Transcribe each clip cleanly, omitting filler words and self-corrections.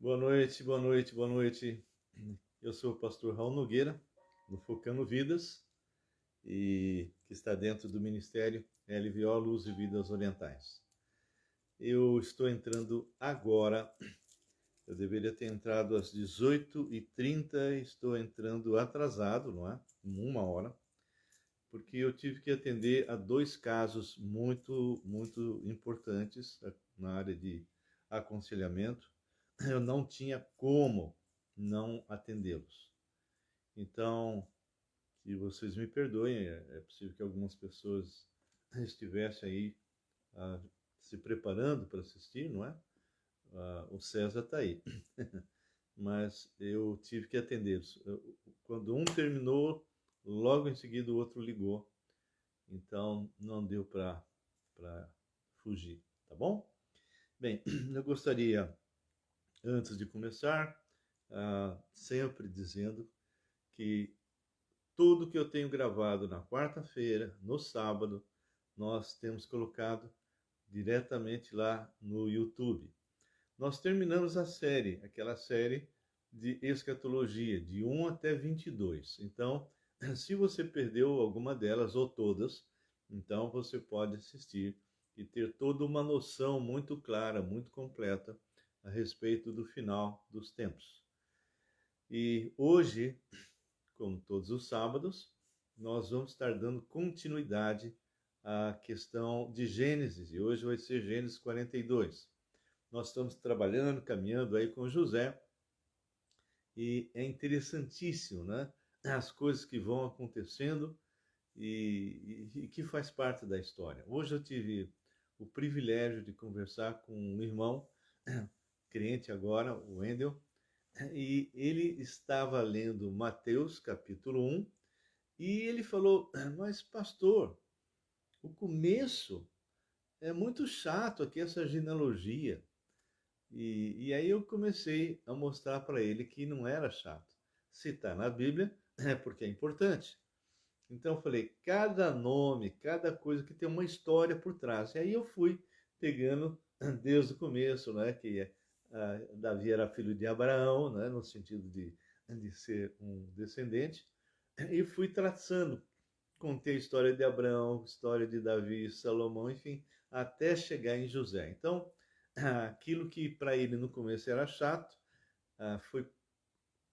Boa noite, boa noite, boa noite. Eu sou o pastor Raul Nogueira, do Focando Vidas, e que está dentro do Ministério LVO Luz e Vidas Orientais. Eu estou entrando agora, eu deveria ter entrado às 18h30, estou entrando atrasado, não é? Uma hora, porque eu tive que atender a dois casos muito importantes na área de aconselhamento. Eu não tinha como não atendê-los. Então, que vocês me perdoem, é possível que algumas pessoas estivessem aí se preparando para assistir, não é? O César está aí, mas eu tive que atendê-los. Quando um terminou, logo em seguida o outro ligou, então não deu para fugir, tá bom? Bem, eu gostaria, antes de começar, sempre dizendo que tudo que eu tenho gravado na quarta-feira, no sábado, nós temos colocado diretamente lá no YouTube. Nós terminamos a série, aquela série de escatologia, de 1 até 22. Então, se você perdeu alguma delas ou todas, então você pode assistir e ter toda uma noção muito clara, muito completa a respeito do final dos tempos. E hoje, como todos os sábados, nós vamos estar dando continuidade à questão de Gênesis, e hoje vai ser Gênesis 42. Nós estamos trabalhando, caminhando aí com José, e é interessantíssimo, né? As coisas que vão acontecendo e que faz parte da história. Hoje eu tive o privilégio de conversar com um irmão, crente agora, o Wendel, e ele estava lendo Mateus capítulo 1, e ele falou, mas pastor, o começo é muito chato aqui, essa genealogia. E aí eu comecei a mostrar para ele que não era chato. Se está na Bíblia, é porque é importante. Então eu falei, cada nome, cada coisa que tem uma história por trás. E aí eu fui pegando desde o começo, né, que Davi era filho de Abraão, né, no sentido de ser um descendente, e fui traçando. Contei a história de Abraão, história de Davi, Salomão, enfim, até chegar em José. Então, aquilo que para ele no começo era chato, foi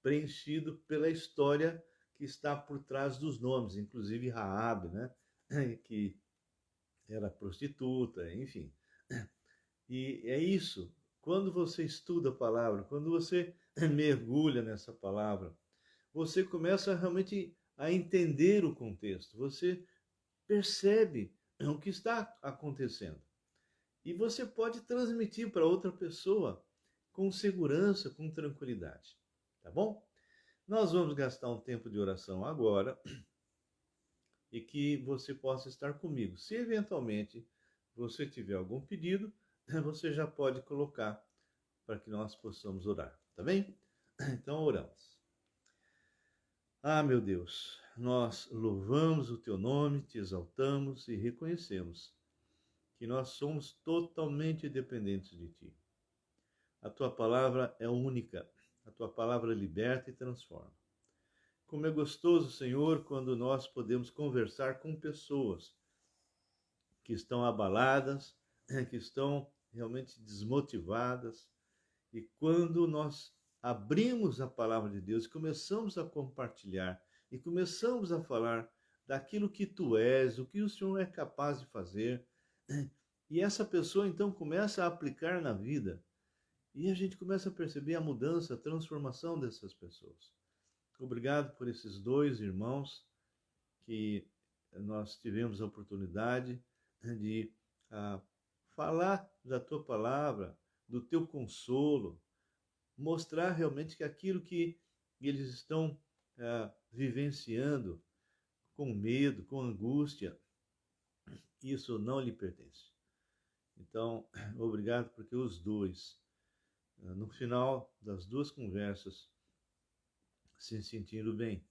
preenchido pela história que está por trás dos nomes, inclusive Raabe, né? Que era prostituta, enfim. E é isso. Quando você estuda a palavra, quando você mergulha nessa palavra, você começa realmente a entender o contexto. Você percebe o que está acontecendo. E você pode transmitir para outra pessoa com segurança, com tranquilidade. Tá bom? Nós vamos gastar um tempo de oração agora e que você possa estar comigo. Se eventualmente você tiver algum pedido, você já pode colocar para que nós possamos orar. Tá bem? Então oramos. Meu Deus, nós louvamos o teu nome, te exaltamos e reconhecemos que nós somos totalmente dependentes de ti. A tua palavra é única, a tua palavra liberta e transforma. Como é gostoso, Senhor, quando nós podemos conversar com pessoas que estão abaladas, que estão realmente desmotivadas, e quando nós abrimos a palavra de Deus, começamos a compartilhar e começamos a falar daquilo que tu és, o que o Senhor é capaz de fazer, e essa pessoa então começa a aplicar na vida, e a gente começa a perceber a mudança, a transformação dessas pessoas. Obrigado por esses dois irmãos que nós tivemos a oportunidade de falar da tua palavra, do teu consolo, mostrar realmente que aquilo que eles estão vivenciando com medo, com angústia, isso não lhe pertence. Então, obrigado porque os dois, no final das duas conversas, se sentindo bem.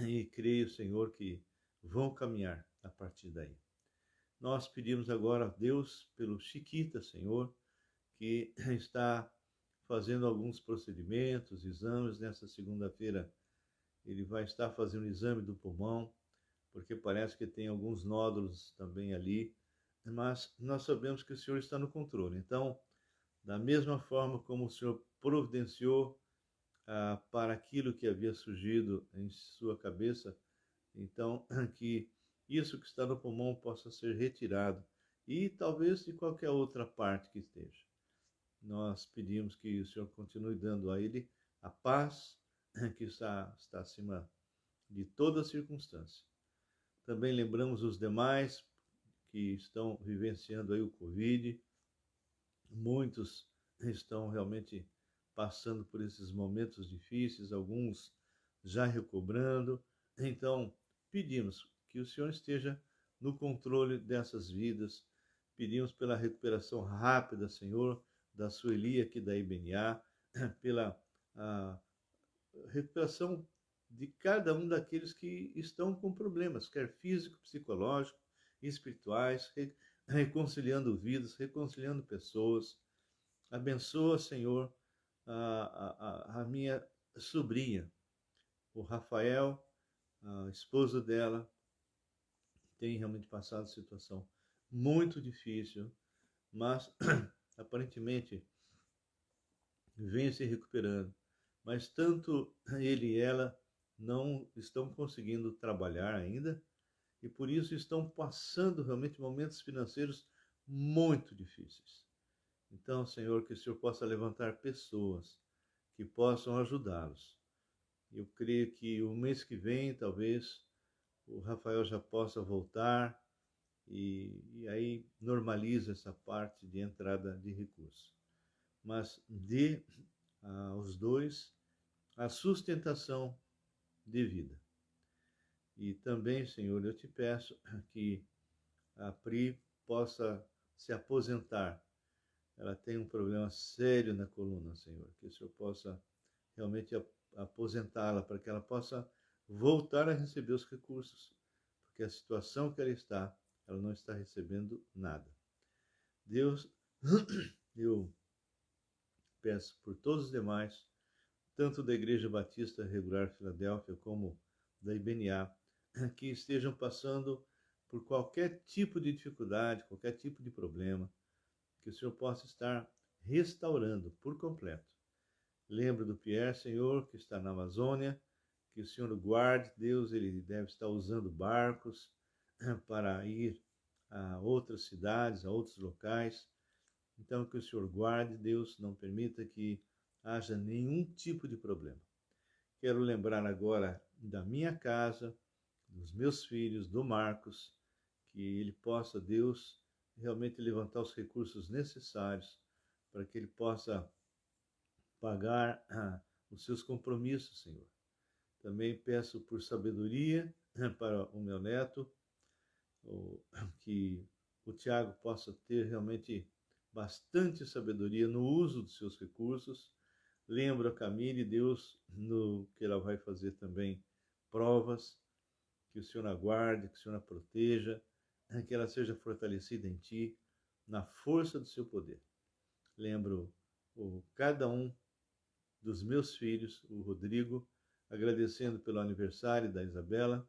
E creio, Senhor, que vão caminhar a partir daí. Nós pedimos agora a Deus pelo Chiquita, Senhor, que está fazendo alguns procedimentos, exames. Nessa segunda-feira ele vai estar fazendo o exame do pulmão, porque parece que tem alguns nódulos também ali, mas nós sabemos que o Senhor está no controle. Então, da mesma forma como o Senhor providenciou para aquilo que havia surgido em sua cabeça, então que isso que está no pulmão possa ser retirado e talvez de qualquer outra parte que esteja. Nós pedimos que o Senhor continue dando a ele a paz que está acima de toda circunstância. Também lembramos os demais que estão vivenciando aí o Covid. Muitos estão realmente passando por esses momentos difíceis, alguns já recobrando. Então, pedimos que o Senhor esteja no controle dessas vidas. Pedimos pela recuperação rápida, Senhor, da Sueli aqui da IBNA, pela recuperação de cada um daqueles que estão com problemas, quer físico, psicológico, espirituais, reconciliando vidas, reconciliando pessoas. Abençoa, Senhor, a minha sobrinha, o Rafael, a esposa dela, tem realmente passado situação muito difícil, mas aparentemente vem se recuperando. Mas tanto ele e ela não estão conseguindo trabalhar ainda e por isso estão passando realmente momentos financeiros muito difíceis. Então, Senhor, que o Senhor possa levantar pessoas que possam ajudá-los. Eu creio que o mês que vem, talvez, o Rafael já possa voltar e aí normaliza essa parte de entrada de recursos. Mas dê aos dois a sustentação de vida. E também, Senhor, eu te peço que a Pri possa se aposentar. Ela tem um problema sério na coluna, Senhor, que o Senhor possa realmente aposentá-la para que ela possa voltar a receber os recursos, porque a situação que ela não está recebendo nada. Deus, eu peço por todos os demais, tanto da Igreja Batista Regular Filadélfia como da IBNA, que estejam passando por qualquer tipo de dificuldade, qualquer tipo de problema, que o Senhor possa estar restaurando por completo. Lembro do Pierre, Senhor, que está na Amazônia, que o Senhor o guarde. Deus, ele deve estar usando barcos para ir a outras cidades, a outros locais. Então, que o Senhor guarde, Deus, não permita que haja nenhum tipo de problema. Quero lembrar agora da minha casa, dos meus filhos, do Marcos, que ele possa, Deus, realmente levantar os recursos necessários para que ele possa pagar os seus compromissos, Senhor. Também peço por sabedoria para o meu neto, que o Tiago possa ter realmente bastante sabedoria no uso dos seus recursos. Lembro a Camille, Deus, no que ela vai fazer também provas, que o Senhor aguarde, que o Senhor a proteja, que ela seja fortalecida em Ti, na força do Seu poder. Lembro cada um dos meus filhos, o Rodrigo, agradecendo pelo aniversário da Isabela,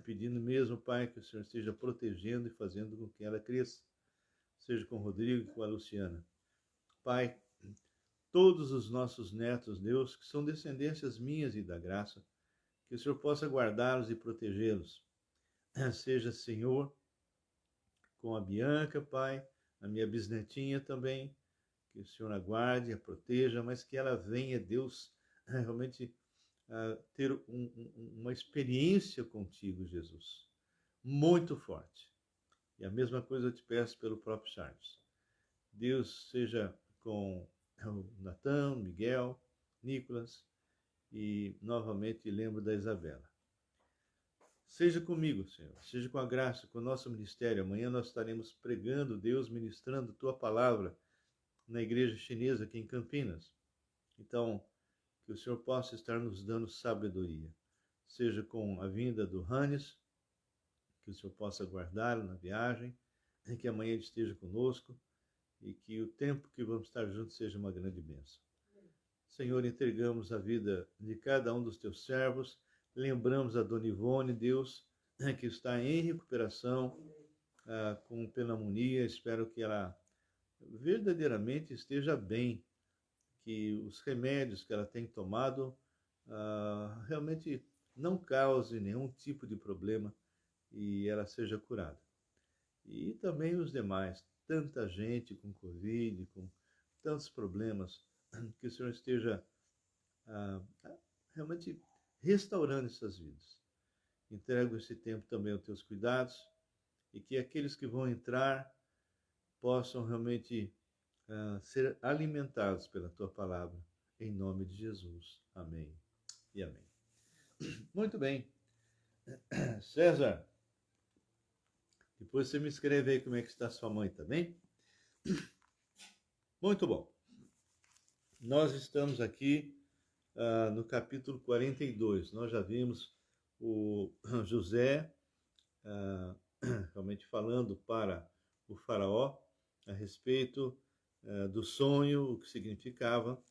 pedindo mesmo, Pai, que o Senhor esteja protegendo e fazendo com que ela cresça, seja com o Rodrigo e com a Luciana. Pai, todos os nossos netos, Deus, que são descendências minhas e da graça, que o Senhor possa guardá-los e protegê-los. Seja, Senhor, com a Bianca, Pai, a minha bisnetinha também, que o Senhor a guarde, a proteja, mas que ela venha, Deus, realmente ter uma experiência contigo, Jesus, muito forte. E a mesma coisa eu te peço pelo próprio Charles. Deus seja com o Natan, Miguel, Nicolas e novamente lembro da Isabela. Seja comigo, Senhor, seja com a graça, com o nosso ministério. Amanhã nós estaremos pregando, Deus, ministrando Tua palavra na igreja chinesa aqui em Campinas. Então, que o Senhor possa estar nos dando sabedoria, seja com a vinda do Hannes, que o Senhor possa guardá-lo na viagem, que amanhã ele esteja conosco e que o tempo que vamos estar juntos seja uma grande bênção. Senhor, entregamos a vida de cada um dos teus servos, lembramos a Dona Ivone, Deus, que está em recuperação com pneumonia, espero que ela verdadeiramente esteja bem, que os remédios que ela tem tomado realmente não cause nenhum tipo de problema e ela seja curada. E também os demais, tanta gente com Covid, com tantos problemas, que o Senhor esteja realmente restaurando essas vidas. Entrego esse tempo também aos teus cuidados e que aqueles que vão entrar possam realmente ser alimentados pela tua palavra, em nome de Jesus. Amém e amém. Muito bem. César, depois você me escreve aí como é que está sua mãe, tá bem? Muito bom. Nós estamos aqui no capítulo 42. Nós já vimos o José realmente falando para o faraó a respeito do sonho, o que significava,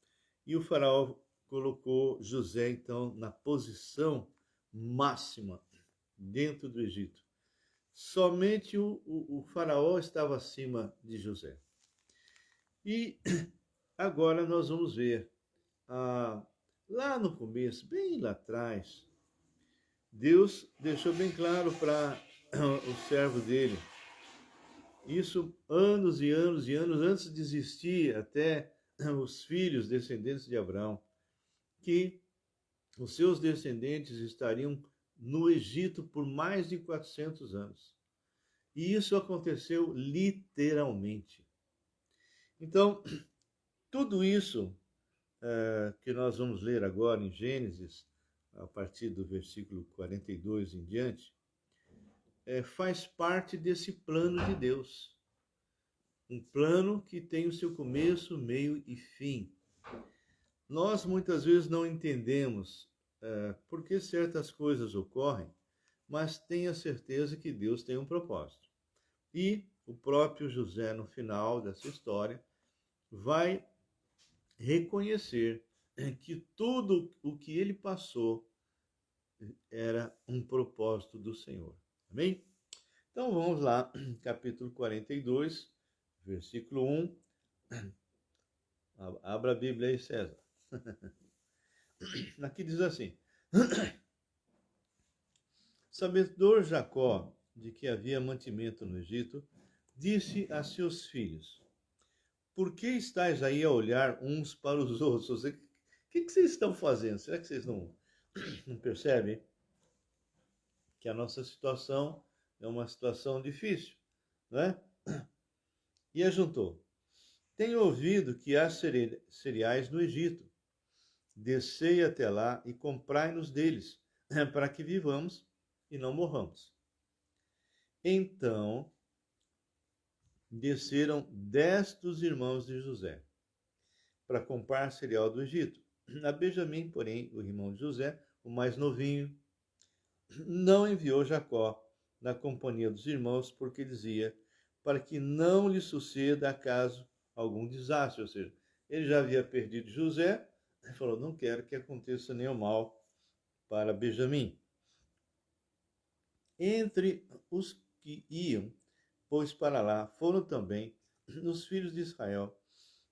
e o faraó colocou José, então, na posição máxima dentro do Egito. Somente o faraó estava acima de José. E agora nós vamos ver, lá no começo, bem lá atrás, Deus deixou bem claro para o servo dele, isso anos e anos e anos antes de existir até os filhos descendentes de Abraão, que os seus descendentes estariam no Egito por mais de 400 anos. E isso aconteceu literalmente. Então, tudo isso que nós vamos ler agora em Gênesis, a partir do versículo 42 em diante, faz parte desse plano de Deus. Um plano que tem o seu começo, meio e fim. Nós muitas vezes não entendemos por que certas coisas ocorrem, mas tenha certeza que Deus tem um propósito. E o próprio José, no final dessa história, vai reconhecer que tudo o que ele passou era um propósito do Senhor. Amém? Então vamos lá, capítulo 42, versículo 1. Abra a Bíblia aí, César. Aqui diz assim: Sabedor Jacó de que havia mantimento no Egito, disse a seus filhos: Por que estáis aí a olhar uns para os outros? O que vocês estão fazendo? Será que vocês não percebem que a nossa situação é uma situação difícil, não é? E ajuntou: Tenho ouvido que há cereais no Egito. Descei até lá e comprai-nos deles, para que vivamos e não morramos. Então desceram 10 dos irmãos de José para comprar cereal do Egito. A Benjamim, porém, o irmão de José, o mais novinho, não enviou Jacó na companhia dos irmãos, porque dizia, para que não lhe suceda acaso algum desastre. Ou seja, ele já havia perdido José, e falou, não quero que aconteça nenhum mal para Benjamim. Entre os que iam, pois para lá, foram também os filhos de Israel,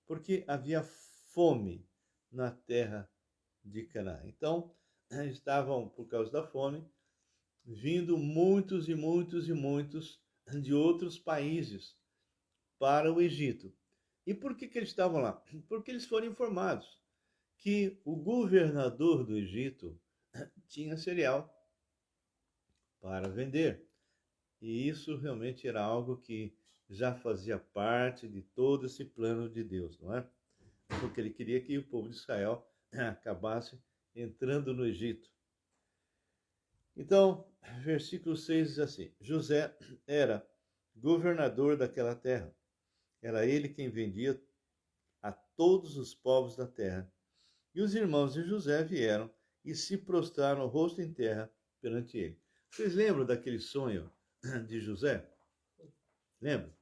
porque havia fome na terra de Canaã. Então, estavam, por causa da fome, vindo muitos e muitos e muitos de outros países para o Egito. E por que eles estavam lá? Porque eles foram informados que o governador do Egito tinha cereal para vender. E isso realmente era algo que já fazia parte de todo esse plano de Deus, não é? Porque ele queria que o povo de Israel acabasse entrando no Egito. Então, versículo 6 diz assim: José era governador daquela terra. Era ele quem vendia a todos os povos da terra. E os irmãos de José vieram e se prostraram o rosto em terra perante ele. Vocês lembram daquele sonho de José? Lembra?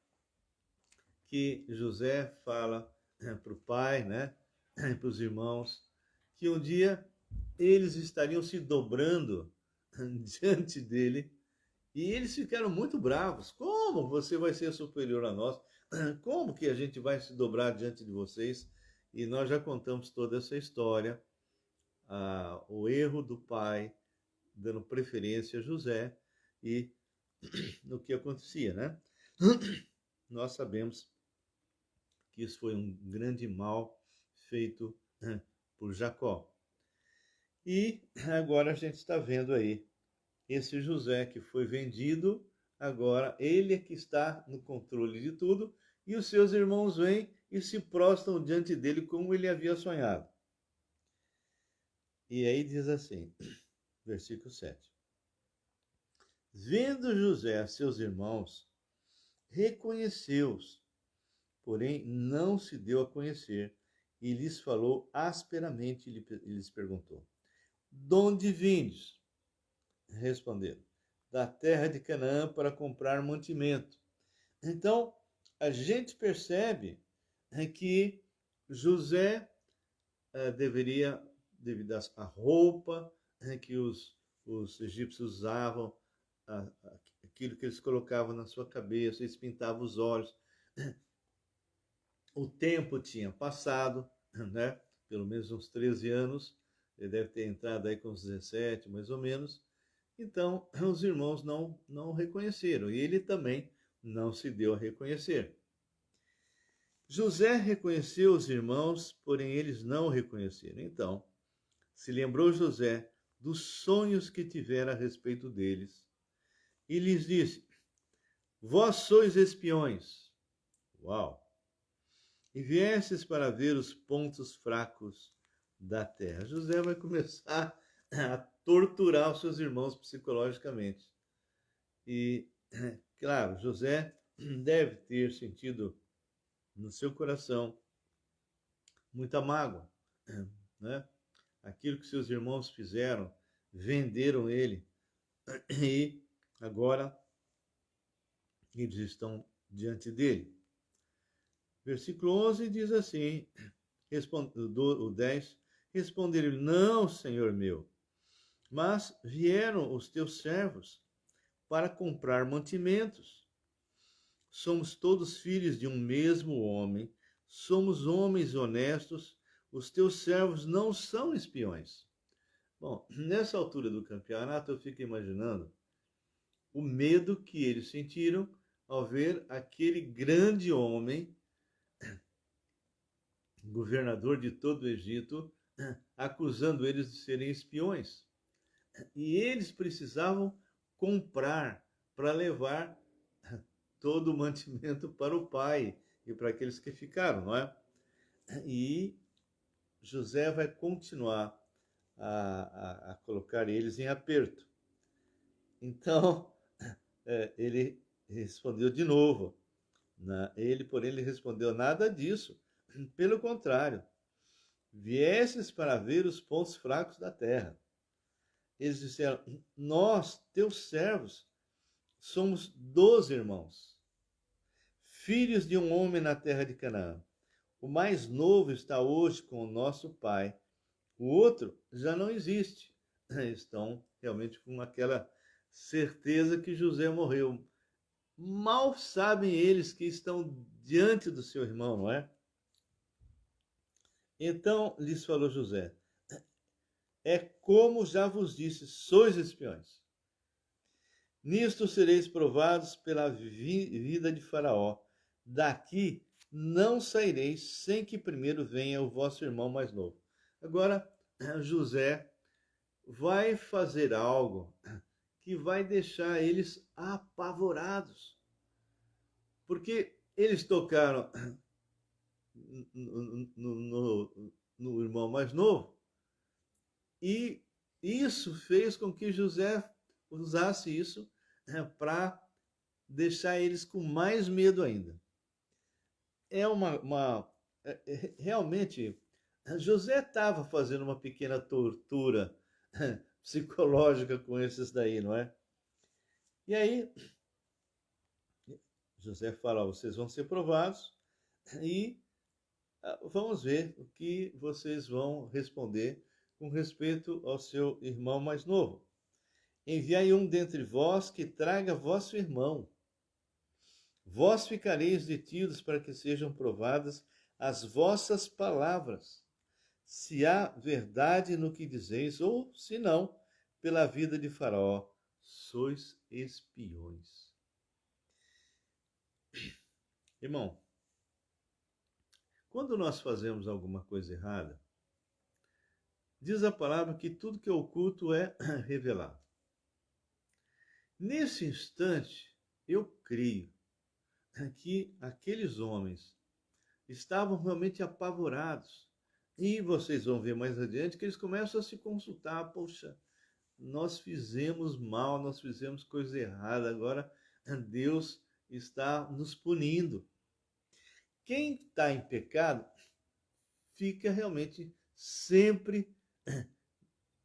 Que José fala para o pai, né? para os irmãos que um dia eles estariam se dobrando diante dele. E eles ficaram muito bravos. Como você vai ser superior a nós? Como que a gente vai se dobrar diante de vocês? E nós já contamos toda essa história, o erro do pai dando preferência a José e no que acontecia, né? Nós sabemos que isso foi um grande mal feito por Jacó. E agora a gente está vendo aí esse José que foi vendido, agora ele é que está no controle de tudo, e os seus irmãos vêm e se prostram diante dele como ele havia sonhado. E aí diz assim, versículo 7. Vendo José seus irmãos, reconheceu-os, porém não se deu a conhecer, e lhes falou asperamente e lhes perguntou: de onde vindes? Responderam: da terra de Canaã para comprar mantimento. Então, a gente percebe que José deveria, devido à roupa que os egípcios usavam, aquilo que eles colocavam na sua cabeça, eles pintavam os olhos. O tempo tinha passado, né? Pelo menos uns 13 anos, ele deve ter entrado aí com uns 17, mais ou menos. Então, os irmãos não reconheceram, e ele também não se deu a reconhecer. José reconheceu os irmãos, porém eles não o reconheceram. Então, se lembrou José dos sonhos que tivera a respeito deles, e lhes disse: vós sois espiões. Uau! E viestes para ver os pontos fracos da terra. José vai começar a torturar os seus irmãos psicologicamente. E, claro, José deve ter sentido no seu coração muita mágoa, né? Aquilo que seus irmãos fizeram, venderam ele, e agora eles estão diante dele. Versículo 11 diz assim, o 10, responderam: não, Senhor meu, mas vieram os teus servos para comprar mantimentos. Somos todos filhos de um mesmo homem, somos homens honestos, os teus servos não são espiões. Bom, nessa altura do campeonato eu fico imaginando o medo que eles sentiram ao ver aquele grande homem, governador de todo o Egito, acusando eles de serem espiões. E eles precisavam comprar para levar todo o mantimento para o pai e para aqueles que ficaram, não é? E José vai continuar a colocar eles em aperto. Então, ele respondeu de novo. Porém, ele respondeu: nada disso. Pelo contrário, viesses para ver os pontos fracos da terra. Eles disseram: nós, teus servos, somos 12 irmãos, filhos de um homem na terra de Canaã. O mais novo está hoje com o nosso pai, o outro já não existe. Estão realmente com aquela certeza que José morreu. Mal sabem eles que estão diante do seu irmão, não é? Então lhes falou José: é como já vos disse, sois espiões. Nisto sereis provados pela vida de Faraó. Daqui não saireis sem que primeiro venha o vosso irmão mais novo. Agora, José vai fazer algo que vai deixar eles apavorados. Porque eles tocaram no irmão mais novo, e isso fez com que José usasse isso para deixar eles com mais medo ainda. Realmente, José estava fazendo uma pequena tortura psicológica com esses daí, não é? E aí, José fala: vocês vão ser provados, e Vamos ver o que vocês vão responder com respeito ao seu irmão mais novo. Enviai um dentre vós que traga vosso irmão. Vós ficareis detidos para que sejam provadas as vossas palavras, se há verdade no que dizeis, ou, se não, pela vida de Faraó, sois espiões. Irmão, quando nós fazemos alguma coisa errada, diz a palavra que tudo que é oculto é revelado. Nesse instante, eu creio que aqueles homens estavam realmente apavorados. E vocês vão ver mais adiante que eles começam a se consultar. Poxa, nós fizemos mal, nós fizemos coisa errada, agora Deus está nos punindo. Quem está em pecado fica realmente sempre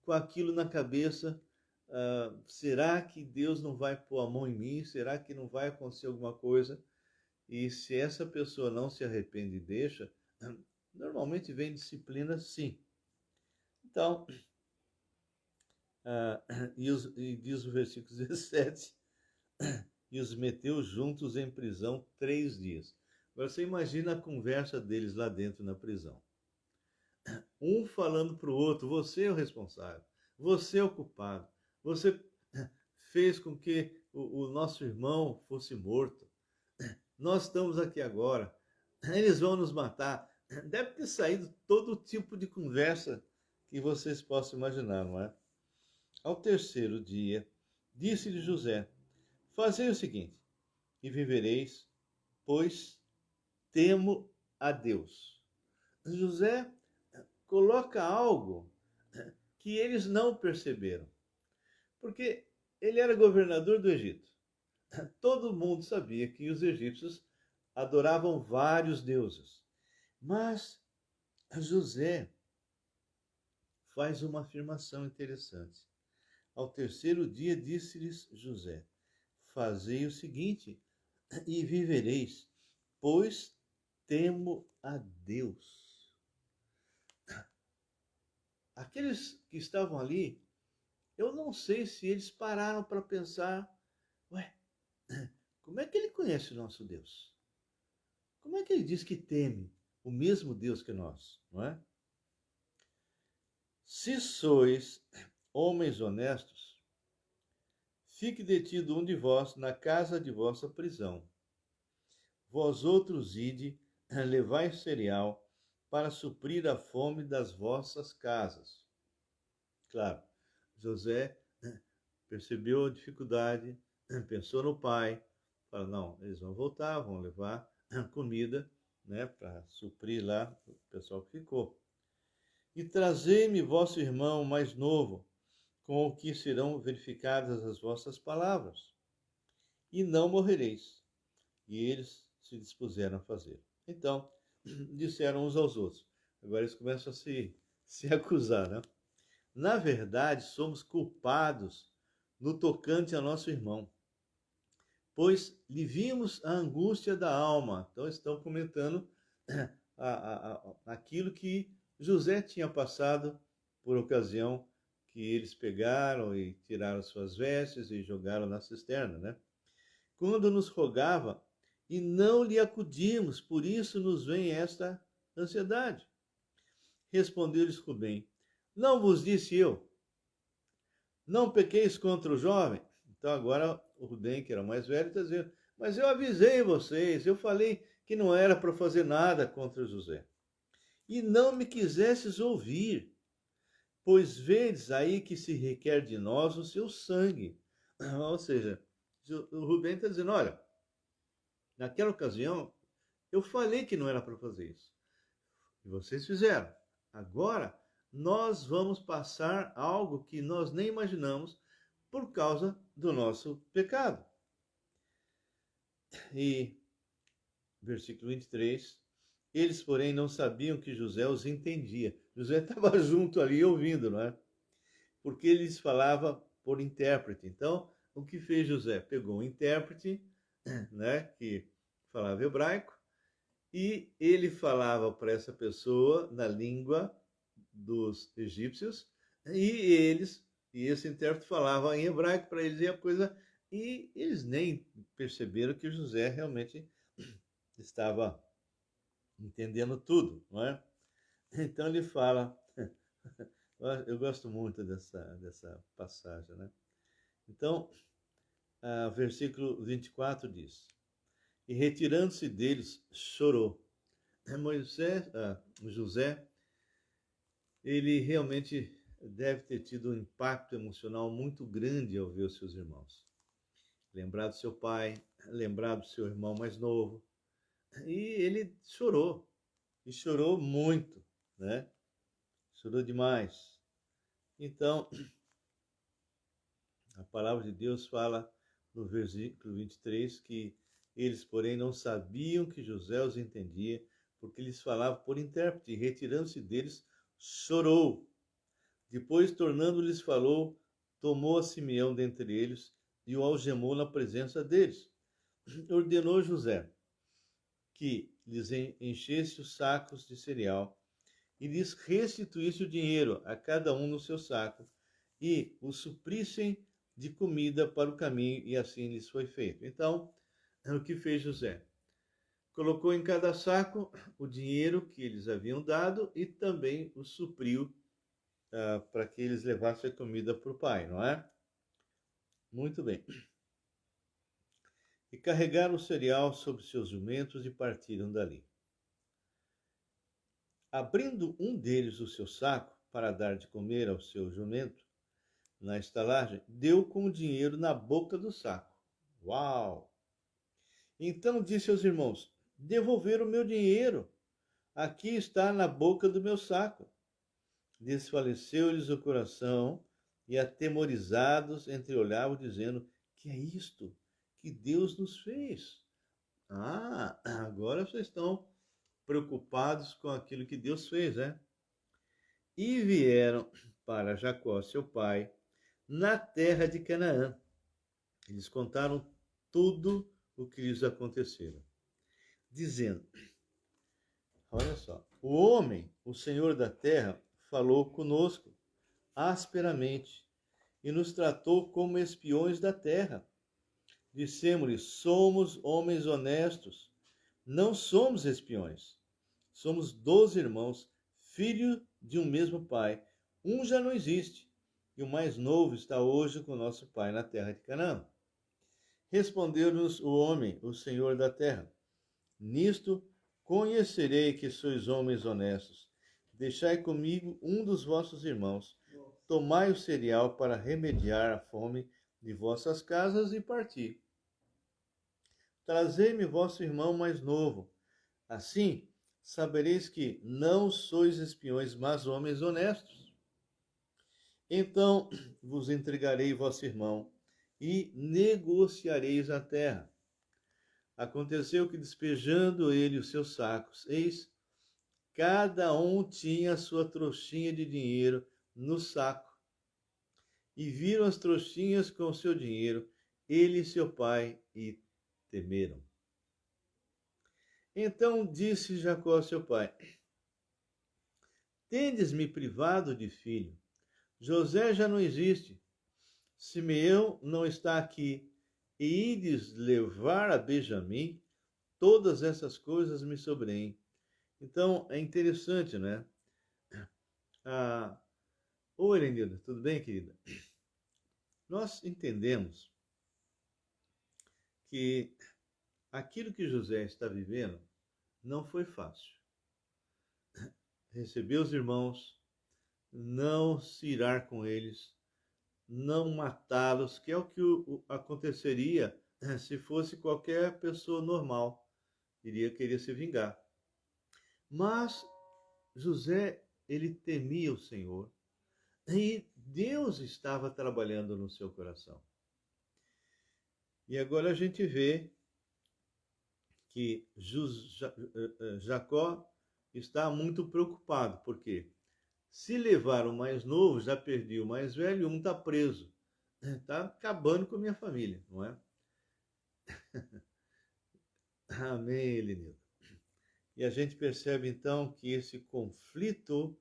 com aquilo na cabeça. Será que Deus não vai pôr a mão em mim? Será que não vai acontecer alguma coisa? E se essa pessoa não se arrepende e deixa, normalmente vem disciplina, sim. Então, e diz o versículo 17, e os meteu juntos em prisão 3 dias. Agora você imagina a conversa deles lá dentro na prisão. Um falando para o outro, você é o responsável, você é o culpado, você fez com que o nosso irmão fosse morto. Nós estamos aqui agora, eles vão nos matar. Deve ter saído todo tipo de conversa que vocês possam imaginar, não é? Ao 3º dia, disse-lhe José, fazei o seguinte, e vivereis, pois temo a Deus. José coloca algo que eles não perceberam, porque ele era governador do Egito. Todo mundo sabia que os egípcios adoravam vários deuses. Mas José faz uma afirmação interessante. Ao 3º dia disse-lhes José, fazei o seguinte, e vivereis, pois temo a Deus. Aqueles que estavam ali, eu não sei se eles pararam para pensar, ué, como é que ele conhece o nosso Deus? Como é que ele diz que teme o mesmo Deus que nós, não é? Se sois homens honestos, fique detido um de vós na casa de vossa prisão. Vós outros ide, levai cereal para suprir a fome das vossas casas. Claro, José percebeu a dificuldade, pensou no pai, falou, não, eles vão voltar, vão levar comida, né, para suprir lá o pessoal que ficou. E trazei-me vosso irmão mais novo, com o que serão verificadas as vossas palavras, e não morrereis. E eles se dispuseram a fazer. Então, disseram uns aos outros. Agora eles começam a se acusar, né? Na verdade, somos culpados no tocante a nosso irmão, pois lhe vimos a angústia da alma. Então, estão comentando aquilo que José tinha passado por ocasião que eles pegaram e tiraram suas vestes e jogaram na cisterna, né? Quando nos rogava e não lhe acudimos, por isso nos vem esta ansiedade. Respondeu-lhes Rubem, não vos disse eu, não pequeis contra o jovem? Então agora o Rubem, que era o mais velho, está dizendo, mas eu avisei vocês, eu falei que não era para fazer nada contra José. E não me quisesses ouvir, pois vedes aí que se requer de nós o seu sangue. Ou seja, o Rubem está dizendo, olha, naquela ocasião eu falei que não era para fazer isso. E vocês fizeram. Agora nós vamos passar algo que nós nem imaginamos por causa do nosso pecado. E versículo 23, eles, porém, não sabiam que José os entendia. José estava junto ali ouvindo, não é? Porque ele lhes falava por intérprete. Então, o que fez José? Pegou um intérprete, né, que falava hebraico, e ele falava para essa pessoa na língua dos egípcios, e esse intérprete falava em hebraico para eles, e a coisa, e eles nem perceberam que José realmente estava entendendo tudo, não é? Então ele fala, eu gosto muito dessa passagem, né? Então, versículo 24 diz: E retirando-se deles, chorou. José, ele realmente deve ter tido um impacto emocional muito grande ao ver os seus irmãos. Lembrar do seu pai, lembrar do seu irmão mais novo. E ele chorou, e chorou muito, né? Chorou demais. Então, a palavra de Deus fala no versículo 23 que eles, porém, não sabiam que José os entendia, porque lhes falava por intérprete, e retirando-se deles, chorou. Depois, tornando-lhes, falou, tomou a Simeão dentre eles e o algemou na presença deles. Ordenou José que lhes enchesse os sacos de cereal e lhes restituísse o dinheiro a cada um no seu saco e os suprissem de comida para o caminho, e assim lhes foi feito. Então, o que fez José? Colocou em cada saco o dinheiro que eles haviam dado e também o supriu para que eles levassem a comida para o pai, não é? Muito bem. E carregaram o cereal sobre seus jumentos e partiram dali. Abrindo um deles o seu saco para dar de comer ao seu jumento, na estalagem, deu com o dinheiro na boca do saco. Uau! Então disse aos irmãos: devolveram o meu dinheiro. Aqui está na boca do meu saco. Desfaleceu-lhes o coração e, atemorizados, entreolhavam, dizendo: que é isto que Deus nos fez? Agora vocês estão preocupados com aquilo que Deus fez, né? E vieram para Jacó, seu pai, na terra de Canaã. Eles contaram tudo o que lhes acontecera, dizendo: olha só, o homem, o Senhor da terra, falou conosco asperamente e nos tratou como espiões da terra. Dissemos-lhe: somos homens honestos, não somos espiões. Somos 12 irmãos, filhos de um mesmo pai. Um já não existe, e o mais novo está hoje com nosso pai na terra de Canaã. Respondeu-nos o homem, o Senhor da terra: nisto conhecerei que sois homens honestos. Deixai comigo um dos vossos irmãos. Tomai o cereal para remediar a fome de vossas casas e parti. Trazei-me vosso irmão mais novo. Assim sabereis que não sois espiões, mas homens honestos. Então vos entregarei vosso irmão e negociareis a terra. Aconteceu que, despejando ele os seus sacos, eis, cada um tinha a sua trouxinha de dinheiro no saco. E viram as trouxinhas com o seu dinheiro, ele e seu pai, e temeram. Então disse Jacó a seu pai: tendes-me privado de filho. José já não existe. Simeão não está aqui. E ides levar a Benjamim, todas essas coisas me sobrem. Então, é interessante, né? Oi, Elenilda, tudo bem, querida? Nós entendemos que aquilo que José está vivendo não foi fácil. Receber os irmãos, não se irar com eles, não matá-los, que é o que aconteceria se fosse qualquer pessoa normal, iria querer se vingar. Mas José, ele temia o Senhor e Deus estava trabalhando no seu coração. E agora a gente vê que Jacó está muito preocupado, porque se levar o mais novo, já perdi o mais velho, um está preso. Está acabando com a minha família, não é? Amém, Elenildo. E a gente percebe então que esse conflito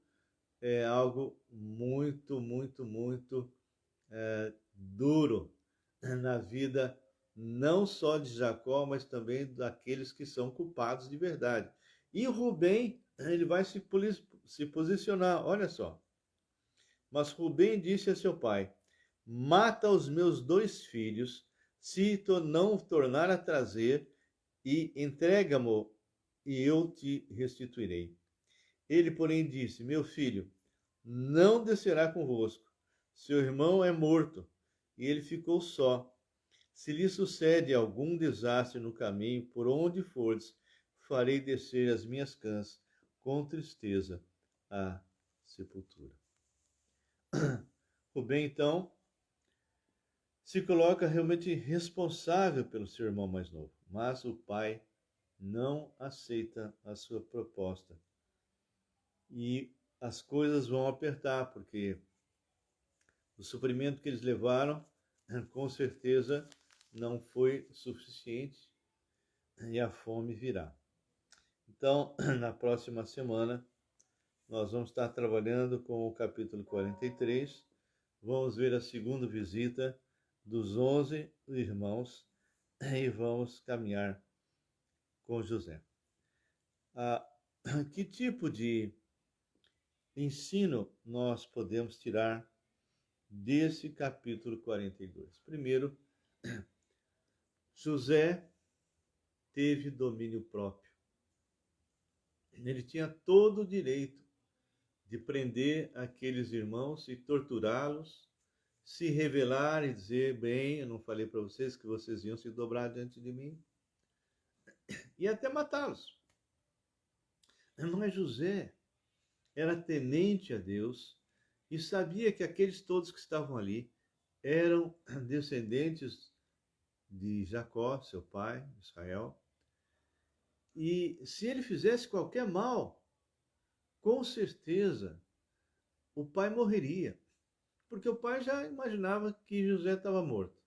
é algo muito, muito, muito duro na vida não só de Jacó, mas também daqueles que são culpados de verdade. E Rubem, ele vai se posicionar, olha só. Mas Rubem disse a seu pai: mata os meus 2 filhos, se não tornar a trazer, e entrega-mo, e eu te restituirei. Ele, porém, disse: meu filho, não descerá convosco. Seu irmão é morto, e ele ficou só. Se lhe sucede algum desastre no caminho, por onde fores, farei descer as minhas cãs com tristeza à sepultura. Rubem, então, se coloca realmente responsável pelo seu irmão mais novo, mas o pai não aceita a sua proposta. E as coisas vão apertar, porque o sofrimento que eles levaram, com certeza, não foi suficiente e a fome virá. Então, na próxima semana, nós vamos estar trabalhando com o capítulo 43. Vamos ver a segunda visita dos 11 irmãos e vamos caminhar com José. Que tipo de ensino nós podemos tirar desse capítulo 42? Primeiro, José teve domínio próprio. Ele tinha todo o direito de prender aqueles irmãos e torturá-los, se revelar e dizer: bem, eu não falei para vocês que vocês iam se dobrar diante de mim, e até matá-los. Mas José era temente a Deus e sabia que aqueles todos que estavam ali eram descendentes de Jacó, seu pai, Israel. E se ele fizesse qualquer mal, com certeza o pai morreria, porque o pai já imaginava que José estava morto.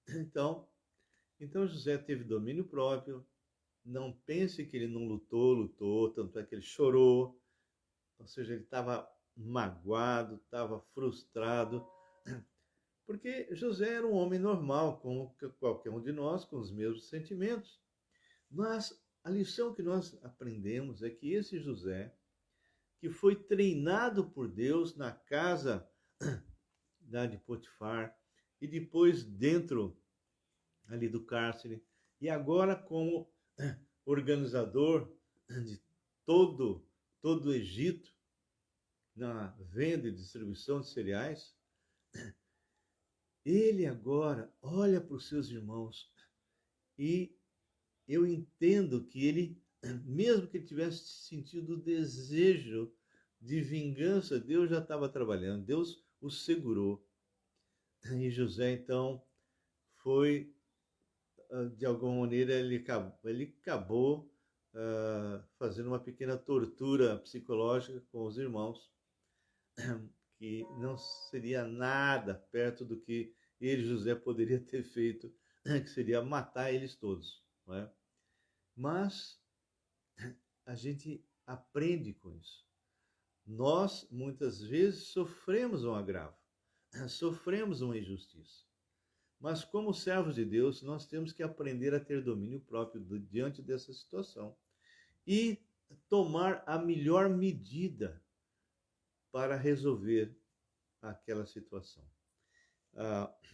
Então José teve domínio próprio. Não pense que ele não lutou, tanto é que ele chorou, ou seja, ele estava magoado, estava frustrado, porque José era um homem normal, como qualquer um de nós, com os mesmos sentimentos. Mas a lição que nós aprendemos é que esse José, que foi treinado por Deus na casa de Potifar, e depois dentro ali do cárcere, e agora como organizador de todo o Egito, na venda e distribuição de cereais, ele agora olha para os seus irmãos e eu entendo que ele, mesmo que ele tivesse sentido o desejo de vingança, Deus já estava trabalhando, Deus o segurou. E José, então, foi, de alguma maneira, ele acabou fazendo uma pequena tortura psicológica com os irmãos, que não seria nada perto do que ele, José, poderia ter feito, que seria matar eles todos, não é? Mas a gente aprende com isso. Nós, muitas vezes, sofremos um agravo, sofremos uma injustiça. Mas, como servos de Deus, nós temos que aprender a ter domínio próprio diante dessa situação e tomar a melhor medida para resolver aquela situação.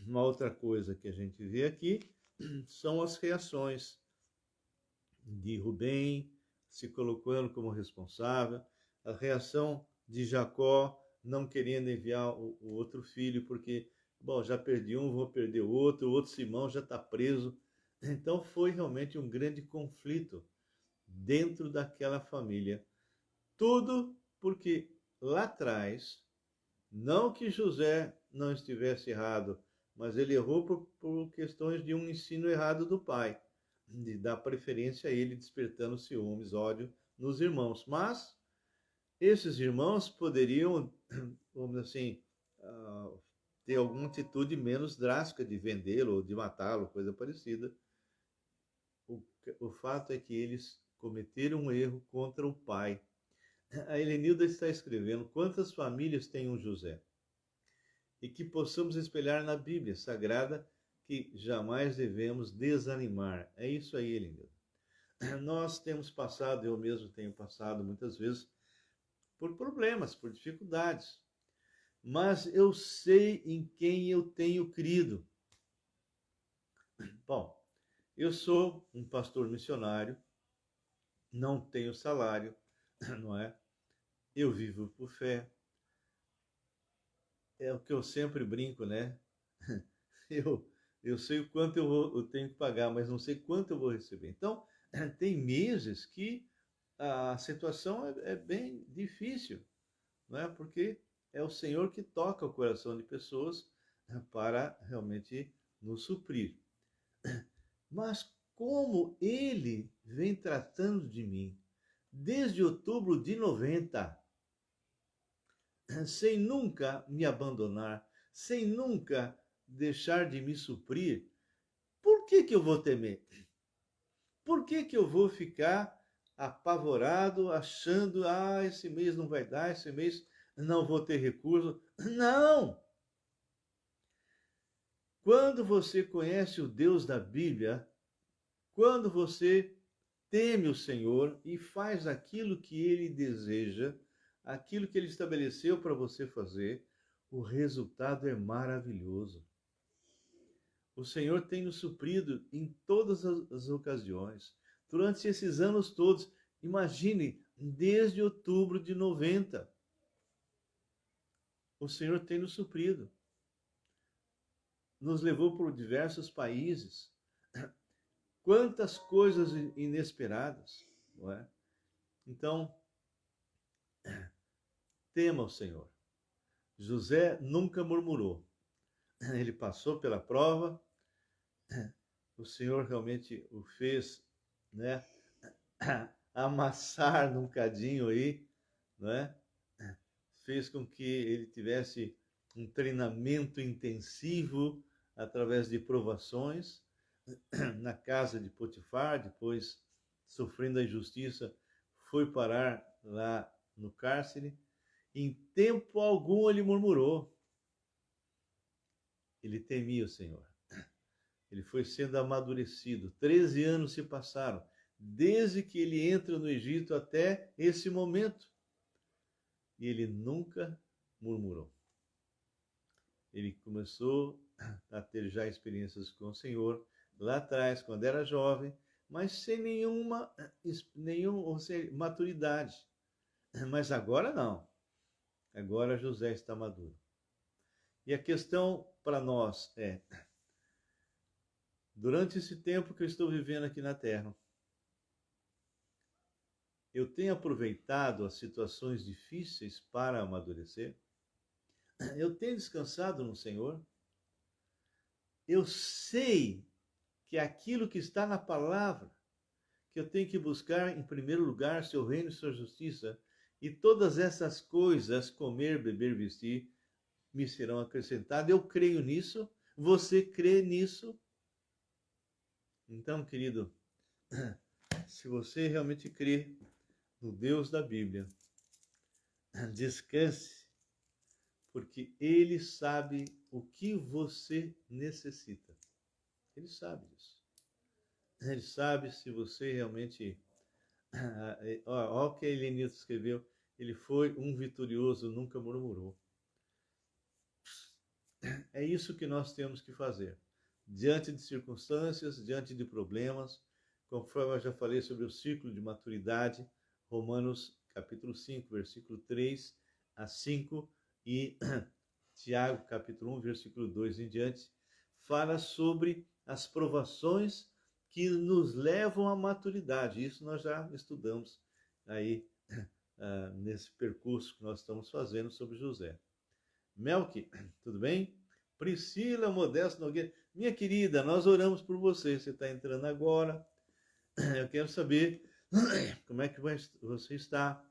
Uma outra coisa que a gente vê aqui são as reações de Rubem se colocando como responsável, a reação de Jacó não querendo enviar o outro filho, porque, bom, já perdi um, vou perder o outro Simão já está preso. Então foi realmente um grande conflito dentro daquela família. Tudo porque lá atrás, não que José não estivesse errado, mas ele errou por questões de um ensino errado do pai, de dar preferência a ele, despertando ciúmes, ódio nos irmãos. Mas esses irmãos poderiam, vamos dizer assim, ter alguma atitude menos drástica de vendê-lo ou de matá-lo, coisa parecida. O fato é que eles cometer um erro contra o pai. A Helenilda está escrevendo: quantas famílias tem um José? E que possamos espelhar na Bíblia Sagrada que jamais devemos desanimar. É isso aí, Helenilda. Nós temos passado, eu mesmo tenho passado muitas vezes, por problemas, por dificuldades. Mas eu sei em quem eu tenho crido. Bom, eu sou um pastor missionário, não tenho salário, não é? Eu vivo por fé. É o que eu sempre brinco, né? Eu sei o quanto eu tenho que pagar, mas não sei quanto eu vou receber. Então, tem meses que a situação é bem difícil, não é? Porque é o Senhor que toca o coração de pessoas para realmente nos suprir. Mas como Ele vem tratando de mim desde outubro de 90, sem nunca me abandonar, sem nunca deixar de me suprir, por que eu vou temer? Por que eu vou ficar apavorado, achando, esse mês não vai dar, esse mês não vou ter recurso? Não! Quando você conhece o Deus da Bíblia, quando você teme o Senhor e faz aquilo que Ele deseja, aquilo que Ele estabeleceu para você fazer, o resultado é maravilhoso. O Senhor tem nos suprido em todas as ocasiões. Durante esses anos todos, imagine, desde outubro de 90, o Senhor tem nos suprido. Nos levou por diversos países. Quantas coisas inesperadas, não é? Então, tema o Senhor. José nunca murmurou. Ele passou pela prova, o Senhor realmente o fez, né, amassar num cadinho aí, né? Fez com que ele tivesse um treinamento intensivo através de provações na casa de Potifar, depois sofrendo a injustiça, foi parar lá no cárcere. Em tempo algum ele murmurou. Ele temia o Senhor. Ele foi sendo amadurecido. 13 anos se passaram, desde que ele entra no Egito até esse momento. E ele nunca murmurou. Ele começou a ter já experiências com o Senhor lá atrás, quando era jovem, mas sem nenhuma maturidade. Mas agora não. Agora José está maduro. E a questão para nós é: durante esse tempo que eu estou vivendo aqui na Terra, eu tenho aproveitado as situações difíceis para amadurecer? Eu tenho descansado no Senhor? Eu sei que aquilo que está na palavra, que eu tenho que buscar em primeiro lugar seu reino e sua justiça, e todas essas coisas, comer, beber, vestir, me serão acrescentadas. Eu creio nisso. Você crê nisso? Então, querido, se você realmente crê no Deus da Bíblia, descanse, porque Ele sabe o que você necessita. Ele sabe disso. Ele sabe se você realmente... Olha o que a Helenilda escreveu. Ele foi um vitorioso, nunca murmurou. É isso que nós temos que fazer. Diante de circunstâncias, diante de problemas, conforme eu já falei sobre o ciclo de maturidade, Romanos capítulo 5, versículo 3 a 5, e Tiago capítulo 1, versículo 2 em diante, fala sobre as provações que nos levam à maturidade. Isso nós já estudamos aí nesse percurso que nós estamos fazendo sobre José. Melk, tudo bem? Priscila Modesto Nogueira, minha querida, nós oramos por você. Você está entrando agora. Eu quero saber como é que você está.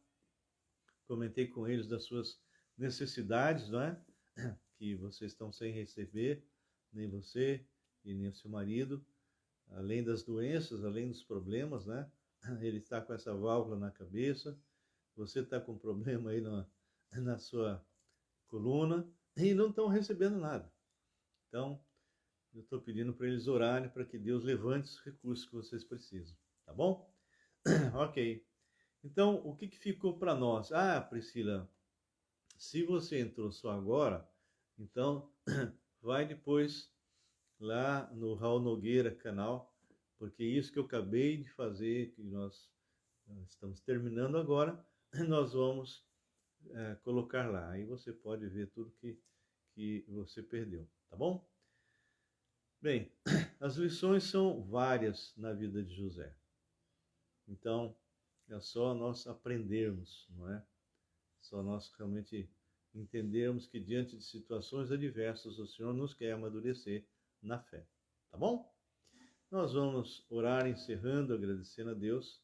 Comentei com eles das suas necessidades, não é? Que vocês estão sem receber, nem você e nem o seu marido, além das doenças, além dos problemas, né? ele está com essa válvula na cabeça, você está com problema aí na sua coluna e não estão recebendo nada. Então, eu estou pedindo para eles orarem para que Deus levante os recursos que vocês precisam, tá bom? Ok. Então, o que ficou para nós? Ah, Priscila, se você entrou só agora, então vai depois lá no Raul Nogueira canal, porque isso que eu acabei de fazer, que nós estamos terminando agora, nós vamos colocar lá. Aí você pode ver tudo que você perdeu, tá bom? Bem, as lições são várias na vida de José. Então, é só nós aprendermos, não é? Só nós realmente entendermos que diante de situações adversas o Senhor nos quer amadurecer na fé, tá bom? Nós vamos orar encerrando, agradecendo a Deus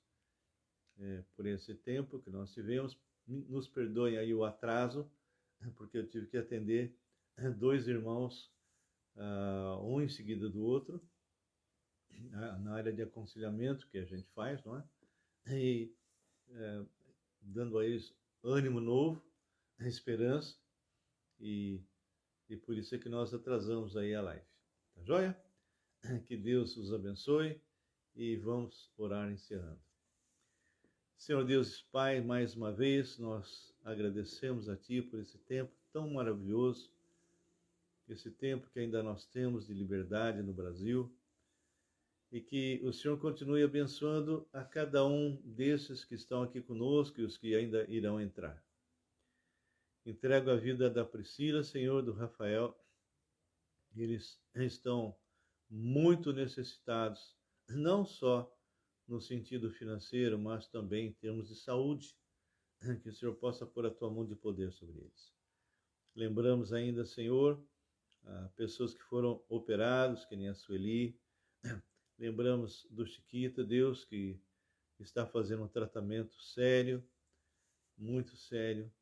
por esse tempo que nós tivemos. Nos perdoem aí o atraso, porque eu tive que atender 2 irmãos, um em seguida do outro, na área de aconselhamento que a gente faz, não é? E dando a eles ânimo novo, esperança, e por isso é que nós atrasamos aí a live. Tá joia? Que Deus os abençoe e vamos orar encerrando. Senhor Deus Pai, mais uma vez nós agradecemos a Ti por esse tempo tão maravilhoso, esse tempo que ainda nós temos de liberdade no Brasil, e que o Senhor continue abençoando a cada um desses que estão aqui conosco e os que ainda irão entrar. Entrego a vida da Priscila, Senhor, do Rafael. Eles estão muito necessitados, não só no sentido financeiro, mas também em termos de saúde, que o Senhor possa pôr a tua mão de poder sobre eles. Lembramos ainda, Senhor, pessoas que foram operados, que nem a Sueli. Lembramos do Chiquita, Deus, que está fazendo um tratamento sério, muito sério.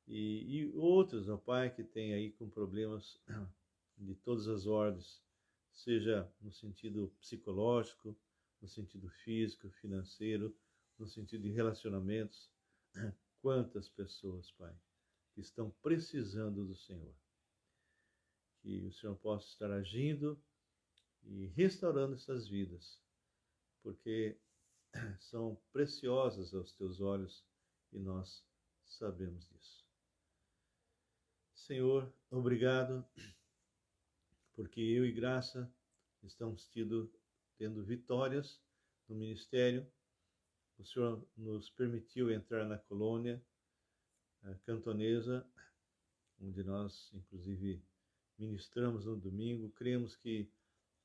E outros, ó Pai, que tem aí com problemas de todas as ordens, seja no sentido psicológico, no sentido físico, financeiro, no sentido de relacionamentos. Quantas pessoas, Pai, que estão precisando do Senhor. Que o Senhor possa estar agindo e restaurando essas vidas, porque são preciosas aos teus olhos e nós sabemos disso. Senhor, obrigado, porque eu e Graça estamos tendo vitórias no ministério. O Senhor nos permitiu entrar na colônia cantonesa, onde nós, inclusive, ministramos no domingo. Cremos que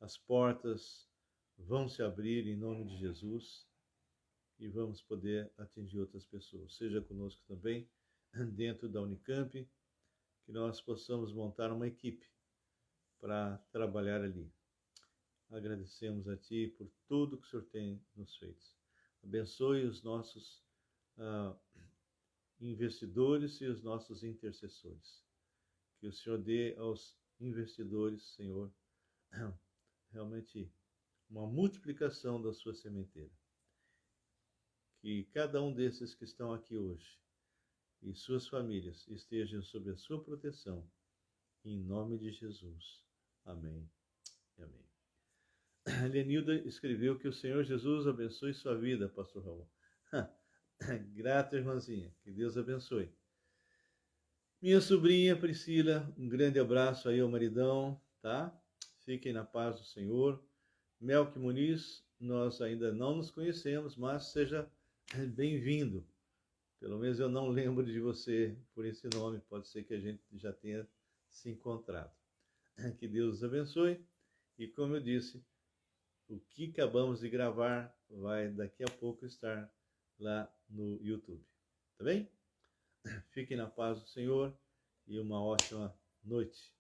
as portas vão se abrir em nome de Jesus e vamos poder atingir outras pessoas. Seja conosco também, dentro da Unicamp, que nós possamos montar uma equipe para trabalhar ali. Agradecemos a Ti por tudo que o Senhor tem nos feito. Abençoe os nossos investidores e os nossos intercessores. Que o Senhor dê aos investidores, Senhor, realmente uma multiplicação da sua sementeira. Que cada um desses que estão aqui hoje e suas famílias estejam sob a sua proteção. Em nome de Jesus. Amém e amém. A Lenilda escreveu que o Senhor Jesus abençoe sua vida, pastor Raul. Grata, irmãzinha. Que Deus abençoe. Minha sobrinha Priscila, um grande abraço aí ao maridão, tá? Fiquem na paz do Senhor. Melque Muniz, nós ainda não nos conhecemos, mas seja bem-vindo. Pelo menos eu não lembro de você por esse nome, pode ser que a gente já tenha se encontrado. Que Deus os abençoe. E como eu disse, o que acabamos de gravar vai daqui a pouco estar lá no YouTube. Tá bem? Fiquem na paz do Senhor e uma ótima noite.